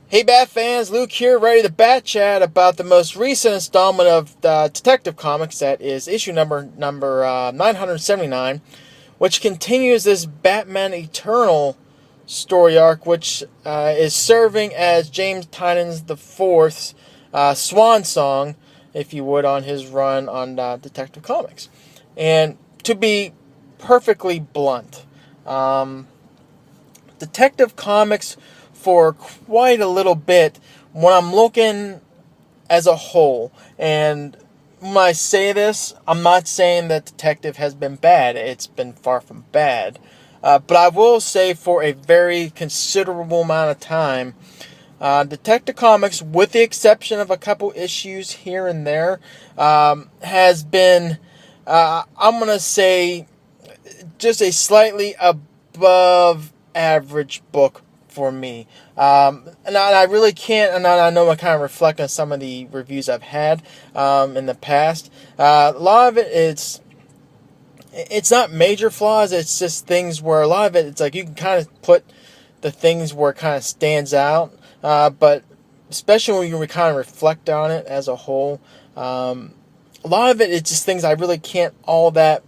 Hey Bat fans, Luke here, ready to bat chat about the most recent installment of Detective Comics. That is issue number 979, which continues this Batman Eternal story arc, which is serving as James Tynion's the fourth swan song, if you would, on his run on Detective Comics. And to be perfectly blunt, Detective Comics for quite a little bit when I'm looking as a whole. And when I say this, I'm not saying that Detective has been bad. It's been far from bad. But I will say for a very considerable amount of time, Detective Comics, with the exception of a couple issues here and there, has been, I'm going to say, just a slightly above average book for me. And I really can't, and I know I kind of reflect on some of the reviews I've had in the past. A lot of it's not major flaws, it's just things where a lot of it, it's like you can kind of put the things where it kind of stands out, but especially when you kind of reflect on it as a whole, a lot of it, it's just things I really can't all that,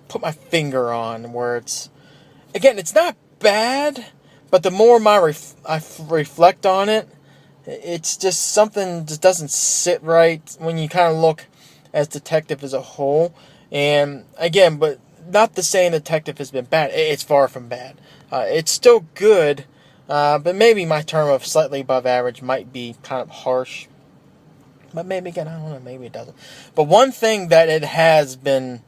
put my finger on, where it's, again, it's not bad, but the more I reflect on it, it's just something just doesn't sit right when you kind of look as Detective as a whole. And again, but not the saying Detective has been bad. It's far from bad. It's still good, but maybe my term of slightly above average might be kind of harsh. But maybe, again, I don't know, maybe it doesn't. But one thing that it has been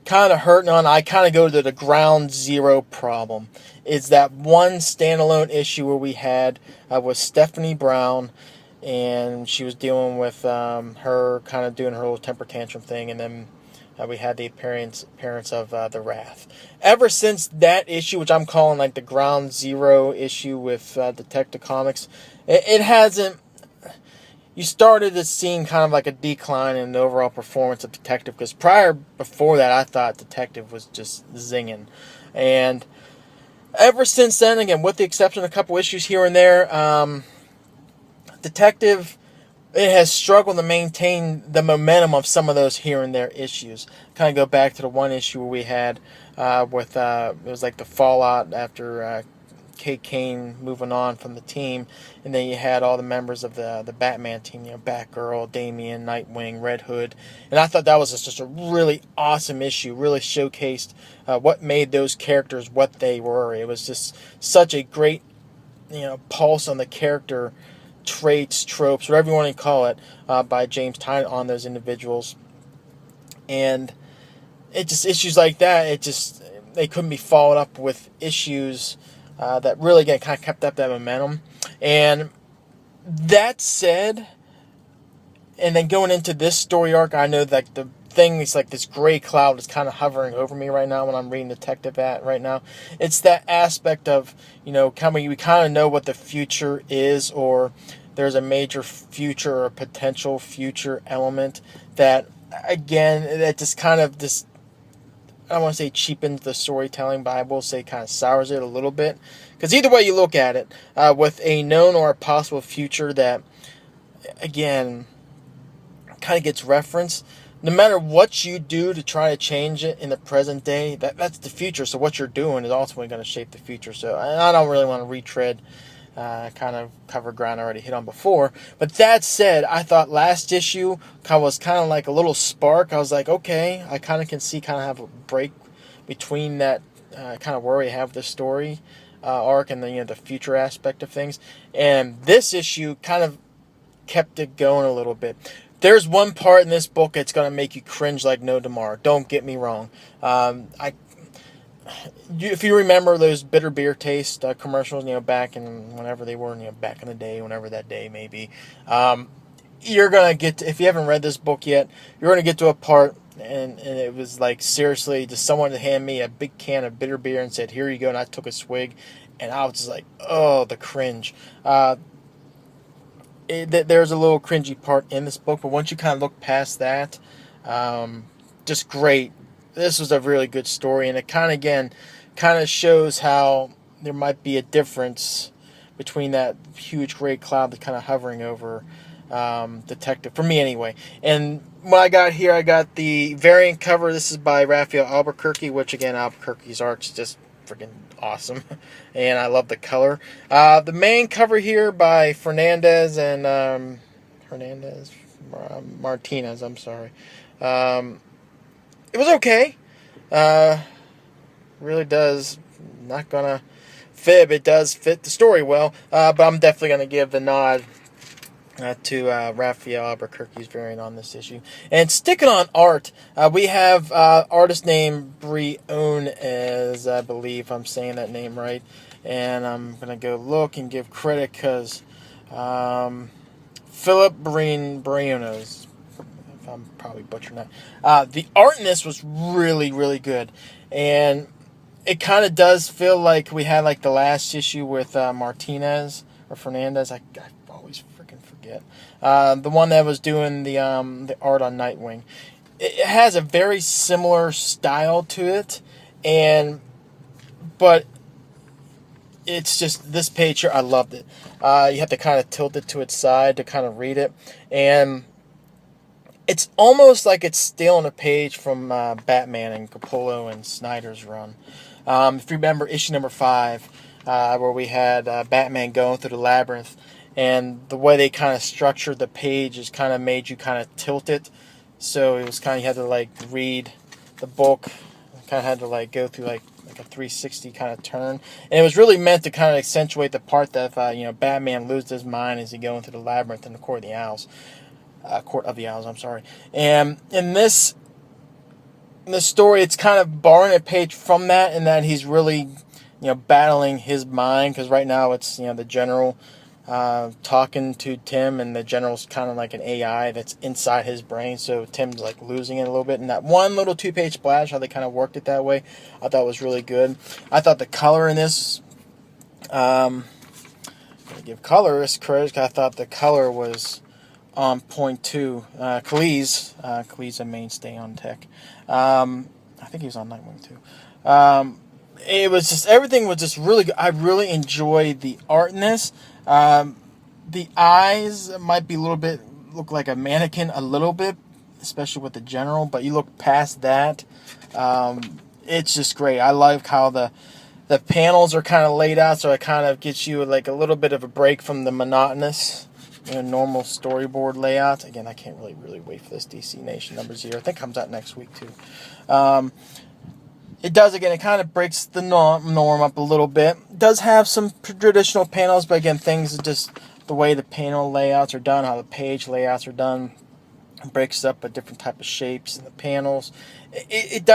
kind of hurting on, I kind of go to the ground zero problem, is that one standalone issue where we had with Stephanie Brown, and she was dealing with her kind of doing her little temper tantrum thing, and then we had the appearance of the Wrath. Ever since that issue, which I'm calling like the ground zero issue with Detective Comics, it hasn't. You started to seeing kind of like a decline in the overall performance of Detective, because before that, I thought Detective was just zinging. And ever since then, again, with the exception of a couple issues here and there, Detective, it has struggled to maintain the momentum of some of those here and there issues. Kind of go back to the one issue where we had with, it was like the fallout after Kate Kane moving on from the team, and then you had all the members of the Batman team, Batgirl, Damian, Nightwing, Red Hood, and I thought that was just a really awesome issue, really showcased what made those characters what they were. It was just such a great, pulse on the character traits, tropes, whatever you want to call it, by James Tynion on those individuals. And it just, issues like that, they couldn't be followed up with issues that really kind of kept up that momentum. And that said, and then going into this story arc, I know that the thing is like this gray cloud is kind of hovering over me right now when I'm reading Detective right now. It's that aspect of, we kind of know what the future is, or there's a major future or a potential future element that, again, that just kind of this, I don't want to say cheapens the storytelling, but I will say kind of sours it a little bit. Because either way you look at it, with a known or a possible future that, again, kind of gets referenced, no matter what you do to try to change it in the present day, that's the future. So what you're doing is ultimately going to shape the future. So I don't really want to retread kind of cover ground I already hit on before. But that said, I thought last issue was kind of like a little spark. I was like, okay, I kind of can see kind of have a break between that kind of worry I have with the story arc and the future aspect of things. And this issue kind of kept it going a little bit. There's one part in this book that's going to make you cringe like no tomorrow. Don't get me wrong. If you remember those bitter beer taste commercials, back in whenever they were, back in the day, whenever that day may be, you're gonna get if you haven't read this book yet, you're gonna get to a part, and it was like, seriously, just someone to hand me a big can of bitter beer and said, "Here you go," and I took a swig, and I was just like, oh, the cringe. There's a little cringy part in this book, but once you kind of look past that, just great. This was a really good story, and it kind of shows how there might be a difference between that huge gray cloud that's kind of hovering over Detective, for me anyway. And what I got here, I got the variant cover. This is by Raphael Albuquerque, which again, Albuquerque's art's just freaking awesome, and I love the color. The main cover here by Fernandez and Martinez. I'm sorry. It was okay. Really does, not gonna fib. It does fit the story well, but I'm definitely gonna give the nod to Raphael Albuquerque's variant on this issue. And sticking on art, we have artist named Briones, I believe I'm saying that name right. And I'm going to go look and give credit because Philip Briones, if I'm probably butchering that. The art in this was really, really good. And it kind of does feel like we had like the last issue with Martinez or Fernandez. I always freaking forget. The one that was doing the art on Nightwing. It has a very similar style to it, but it's just this page here. I loved it. You have to kind of tilt it to its side to kind of read it, and it's almost like it's stealing a page from Batman and Capullo and Snyder's run. If you remember issue number 5, where we had Batman going through the labyrinth, and the way they kind of structured the page is kind of made you kind of tilt it. So it was kind of, you had to like read the book, kind of had to like go through like a 360 kind of turn. And it was really meant to kind of accentuate the part that Batman loses his mind as he goes through the labyrinth in the Court of the Owls. I'm sorry. And in this story, it's kind of borrowing a page from that, in that he's really battling his mind, because right now it's the general talking to Tim, and the general's kind of like an AI that's inside his brain, so Tim's like losing it a little bit. And that one little 2-page splash, how they kind of worked it that way, I thought was really good. I thought the color in this, I'm gonna give colorist credit, I thought the color was on point too. Khalil's a mainstay on Tech. I think he was on Nightwing too. It was just, everything was just really good. I really enjoyed the art in this. The eyes might be look like a mannequin a little bit, especially with the general, but you look past that, it's just great. I like how the panels are kind of laid out, so it kind of gets you like a little bit of a break from the monotonous normal storyboard layout. Again, I can't really wait for this DC Nation number 0. I think it comes out next week too. It does, again, it kind of breaks the norm up a little bit. It does have some traditional panels, but again, things are just the way the panel layouts are done, how the page layouts are done, it breaks up a different type of shapes in the panels. It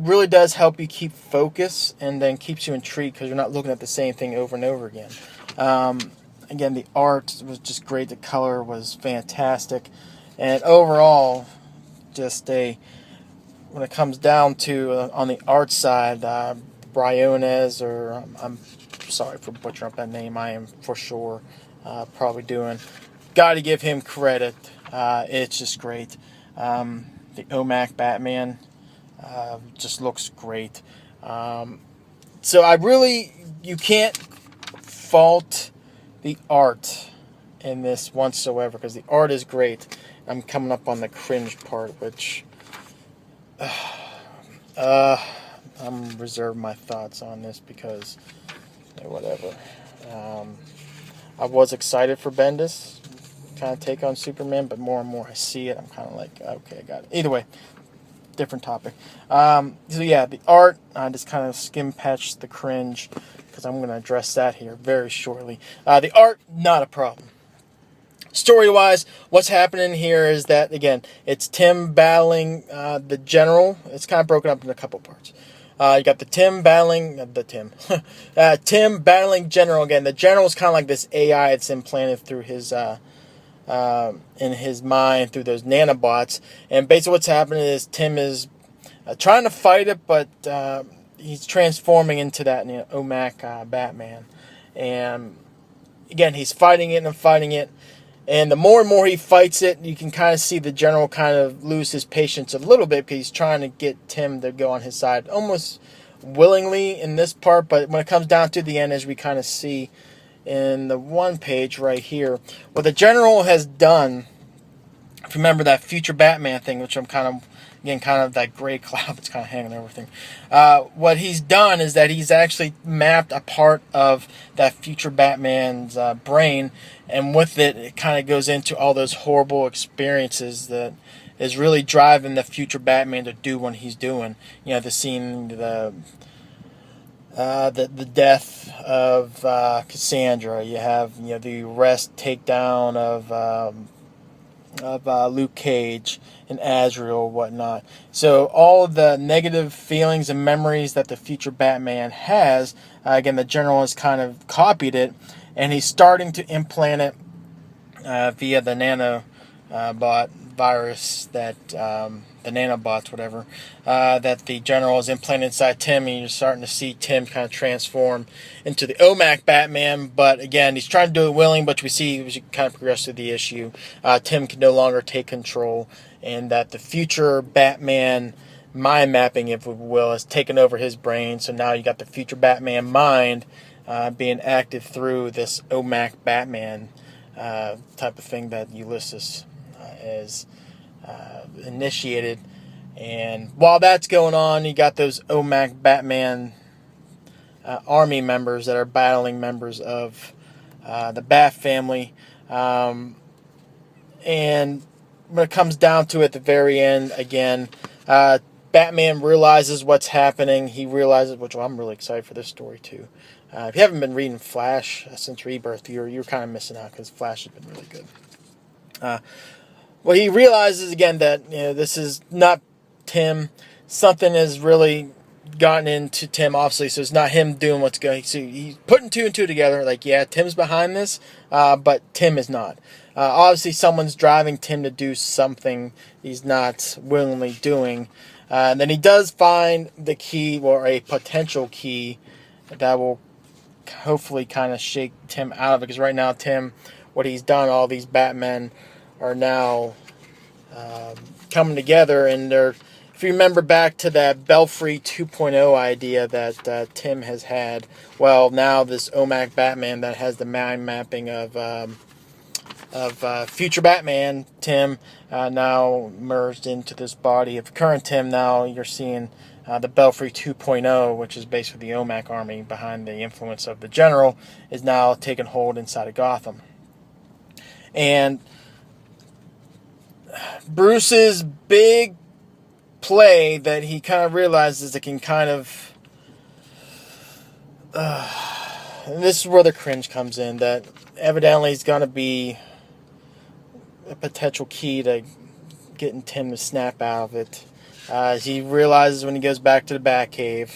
really does help you keep focus, and then keeps you intrigued because you're not looking at the same thing over and over again. Again, the art was just great. The color was fantastic, and overall, just when it comes down to on the art side, Briones, or I'm sorry for butchering up that name. I am for sure probably doing. Got to give him credit. It's just great. The OMAC Batman just looks great. So you can't fault the art in this whatsoever, because the art is great. I'm coming up on the cringe part, which I'm reserving my thoughts on this because whatever. I was excited for Bendis kind of take on Superman, but more and more I see it, I'm kind of like, okay, I got it. Either way, different topic. So yeah, the art, I just kind of skim patched the cringe, because I'm going to address that here very shortly. The art, not a problem. Story-wise, what's happening here is that, again, it's Tim battling the general. It's kind of broken up into a couple parts. You got the Tim battling Tim battling general again. The general is kind of like this AI that's implanted through his in his mind through those nanobots. And basically, what's happening is Tim is trying to fight it, but he's transforming into that OMAC Batman. And again, he's fighting it and fighting it. And the more and more he fights it, you can kind of see the general kind of lose his patience a little bit, because he's trying to get Tim to go on his side, almost willingly in this part, but when it comes down to the end, as we kind of see in the one page right here, what the general has done, if you remember that future Batman thing, which I'm kind of, again, kind of that gray cloud that's kind of hanging over everything. What he's done is that he's actually mapped a part of that future Batman's brain, and with it, it kind of goes into all those horrible experiences that is really driving the future Batman to do what he's doing. You know, the scene, the death of Cassandra. You have, you know, the arrest, takedown of Luke Cage and Azrael, whatnot. So all of the negative feelings and memories that the future Batman has, again, the general has kind of copied it, and he's starting to implant it via the nanobot virus that the nanobots, whatever, that the general is implanted inside Tim, and you're starting to see Tim kind of transform into the OMAC Batman. But again, he's trying to do it willing, but we see as you kind of progress through the issue, Tim can no longer take control, and that the future Batman mind mapping, if we will, has taken over his brain. So now you got the future Batman mind being active through this OMAC Batman type of thing that Ulysses is initiated. And while that's going on, you got those OMAC Batman army members that are battling members of the Bat family. And when it comes down to it, at the very end, again, Batman realizes what's happening. He realizes, which I'm really excited for this story too. If you haven't been reading Flash since Rebirth, you're kind of missing out, because Flash has been really good. Well, he realizes again that, you know, this is not Tim. Something has really gotten into Tim, obviously, so it's not him doing what's going. So he's putting two and two together. Like, yeah, Tim's behind this, but Tim is not. Obviously, someone's driving Tim to do something he's not willingly doing. And then he does find the key, or a potential key, that will hopefully kind of shake Tim out of it. Because right now, Tim, what he's done, all these Batmen are now coming together, and they're, if you remember back to that Belfry 2.0 idea that Tim has had, well, now this OMAC Batman that has the mind mapping of future Batman Tim now merged into this body of current Tim. Now you're seeing the Belfry 2.0, which is basically the OMAC army behind the influence of the General, is now taking hold inside of Gotham. And Bruce's big play that he kind of realizes it can kind of... and this is where the cringe comes in, that evidently is going to be a potential key to getting Tim to snap out of it. He realizes when he goes back to the Batcave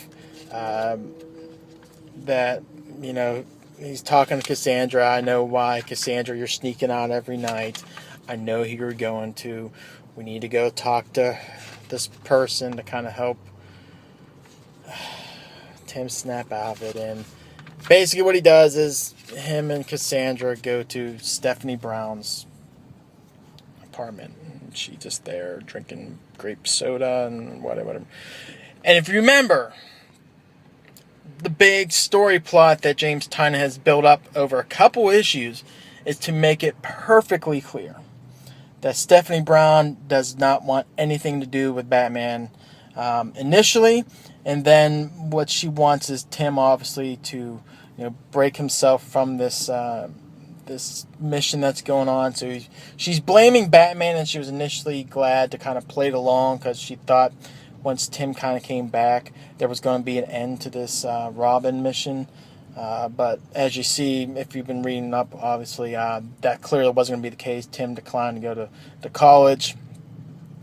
that, you know, he's talking to Cassandra. I know why, Cassandra, you're sneaking out every night. I know who you're going to. We need to go talk to this person to kind of help Tim snap out of it. And basically what he does is him and Cassandra go to Stephanie Brown's apartment. And she's just there drinking grape soda and whatever. And if you remember, the big story plot that James Tynion has built up over a couple issues is to make it perfectly clear that Stephanie Brown does not want anything to do with Batman initially, and then what she wants is Tim, obviously, to, you know, break himself from this this mission that's going on. So she's blaming Batman, and she was initially glad to kind of play it along, because she thought once Tim kind of came back, there was going to be an end to this Robin mission. But as you see, if you've been reading up, obviously, that clearly wasn't going to be the case. Tim declined to go to college,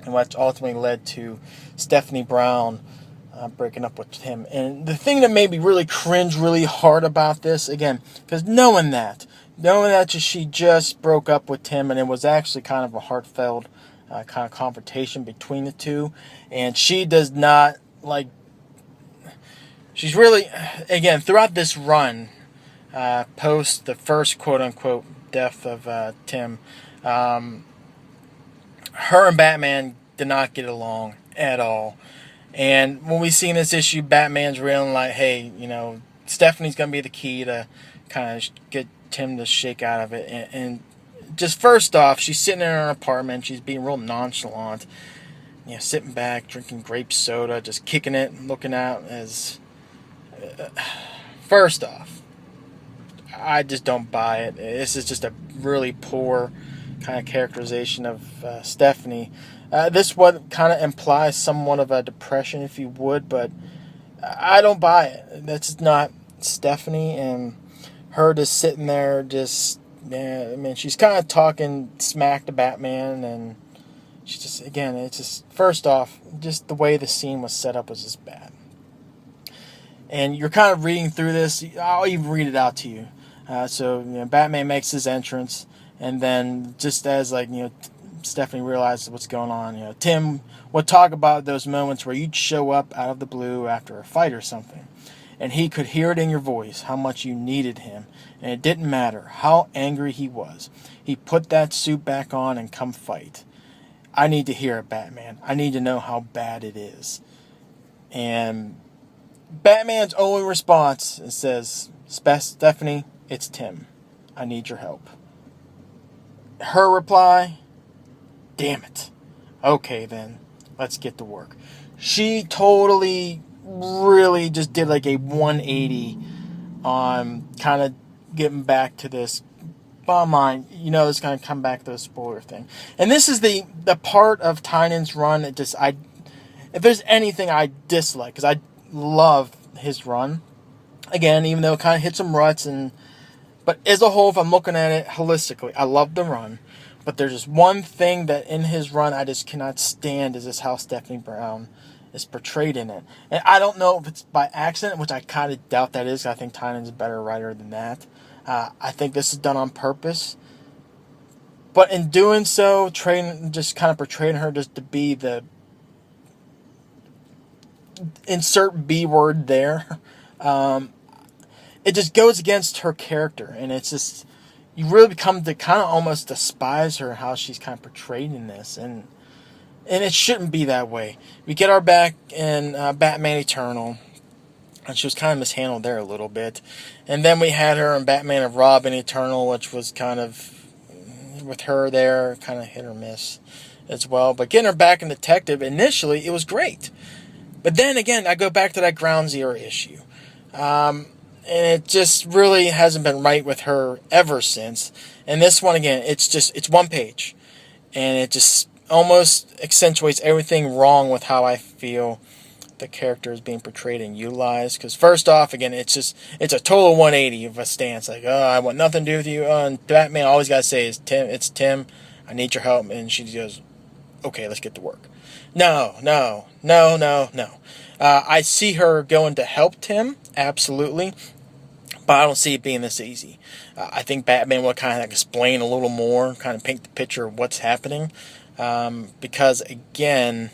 and which ultimately led to Stephanie Brown breaking up with him. And the thing that made me really cringe really hard about this, again, because knowing that she just broke up with Tim, and it was actually kind of a heartfelt kind of confrontation between the two, and she does not, like, she's really, again, throughout this run, post the first quote-unquote death of Tim, her and Batman did not get along at all. And when we see in this issue, Batman's realizing like, hey, Stephanie's gonna be the key to kind of get Tim to shake out of it. And just first off, she's sitting in her apartment. She's being real nonchalant, sitting back, drinking grape soda, just kicking it, looking out as. First off, I just don't buy it. This is just a really poor kind of characterization of Stephanie. This one kind of implies somewhat of a depression, if you would, but I don't buy it. That's not Stephanie, and her just sitting there, she's kind of talking smack to Batman, and she just, again, it's just, first off, just the way the scene was set up was just bad. And you're kind of reading through this. I'll even read it out to you. So Batman makes his entrance, and then just as Stephanie realizes what's going on, Tim would talk about those moments where you'd show up out of the blue after a fight or something, and he could hear it in your voice how much you needed him, and it didn't matter how angry he was. He put that suit back on and come fight. I need to hear it, Batman. I need to know how bad it is. And Batman's only response says, Stephanie, it's Tim. I need your help. Her reply, damn it. Okay then, let's get to work. She totally, really just did like a 180 on kind of getting back to this. Bottom line, it's going to come back to the spoiler thing. And this is the part of Tynan's run that if there's anything I dislike, because I love his run. Again, even though it kind of hit some ruts, but as a whole, if I'm looking at it holistically, I love the run. But there's just one thing that in his run I just cannot stand, is this how Stephanie Brown is portrayed in it. And I don't know if it's by accident, which I kind of doubt that is. I think Tynan's a better writer than that. I think this is done on purpose. But in doing so, just kind of portraying her just to be the insert B word there. It just goes against her character, and it's just, you really become to kind of almost despise her, how she's kind of portrayed in this, and it shouldn't be that way. We get her back in Batman Eternal, and she was kind of mishandled there a little bit, and then we had her in Batman and Robin Eternal, which was kind of, with her there, kind of hit or miss as well. But getting her back in Detective, initially, it was great. But then again, I go back to that Ground Zero issue. And it just really hasn't been right with her ever since. And this one, again, it's one page. And it just almost accentuates everything wrong with how I feel the character is being portrayed and utilized. Because first off, again, it's a total 180 of a stance. Like, I want nothing to do with you. And Batman always got to say is, it's Tim. I need your help. And she goes, okay, let's get to work. No. I see her going to help Tim, absolutely, but I don't see it being this easy. I think Batman will kind of explain a little more, kind of paint the picture of what's happening, because, again,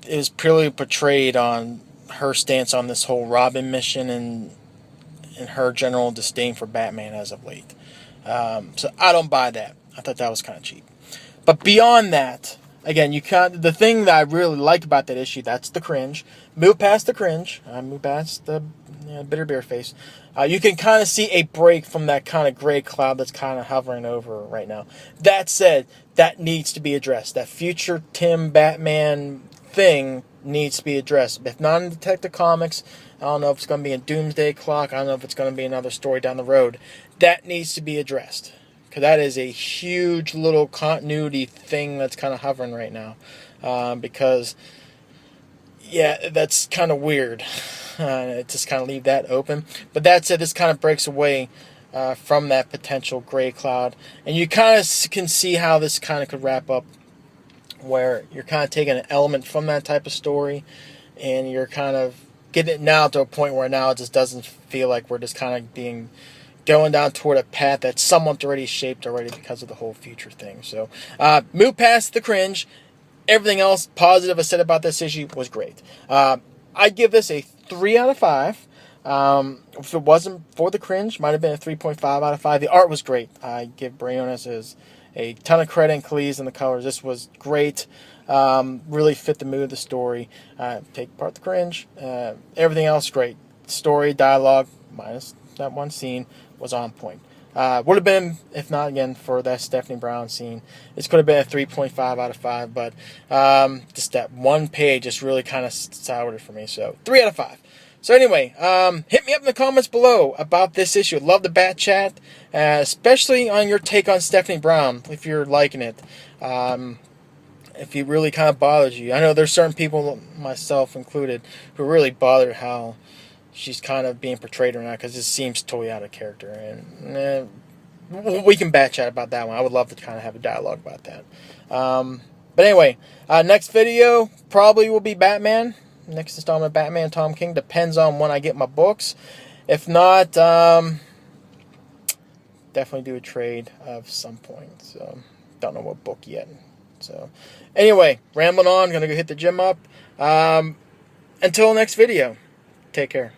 it was purely portrayed on her stance on this whole Robin mission and her general disdain for Batman as of late. So I don't buy that. I thought that was kind of cheap. But beyond that, again, the thing that I really like about that issue, that's the cringe. Move past the cringe. Move past the bitter beer face. You can kind of see a break from that kind of gray cloud that's kind of hovering over right now. That said, that needs to be addressed. That future Tim Batman thing needs to be addressed. If not in Detective Comics, I don't know if it's going to be in Doomsday Clock. I don't know if it's going to be another story down the road. That needs to be addressed. Because that is a huge little continuity thing that's kind of hovering right now. Because, that's kind of weird. Just kind of leave that open. But that said, this kind of breaks away from that potential gray cloud. And you kind of can see how this kind of could wrap up, where you're kind of taking an element from that type of story, and you're kind of getting it now to a point where now it just doesn't feel like we're just kind of going down toward a path that's somewhat already shaped because of the whole future thing. So, move past the cringe. Everything else positive I said about this issue was great. I'd give this a 3 out of 5. If it wasn't for the cringe, might have been a 3.5 out of 5. The art was great. I give Briones a ton of credit and Cleese in the colors. This was great. Really fit the mood of the story. Take apart the cringe. Everything else great. Story, dialogue, minus that one scene, was on point. Would have been, if not again for that Stephanie Brown scene, this could have been a 3.5 out of 5. But just that one page just really kind of soured it for me. So 3 out of 5. So anyway, hit me up in the comments below about this issue. Love the Bat Chat, especially on your take on Stephanie Brown, if you're liking it. If it really kind of bothers you. I know there's certain people, myself included, who are really bothered how she's kind of being portrayed right now, because it seems totally out of character. And we can Bat Chat about that one. I would love to kind of have a dialogue about that. But anyway, next video probably will be Batman. Next installment of Batman, Tom King. Depends on when I get my books. If not, definitely do a trade of some point. So, don't know what book yet. So, anyway, rambling on. Gonna go hit the gym up. Until next video. Take care.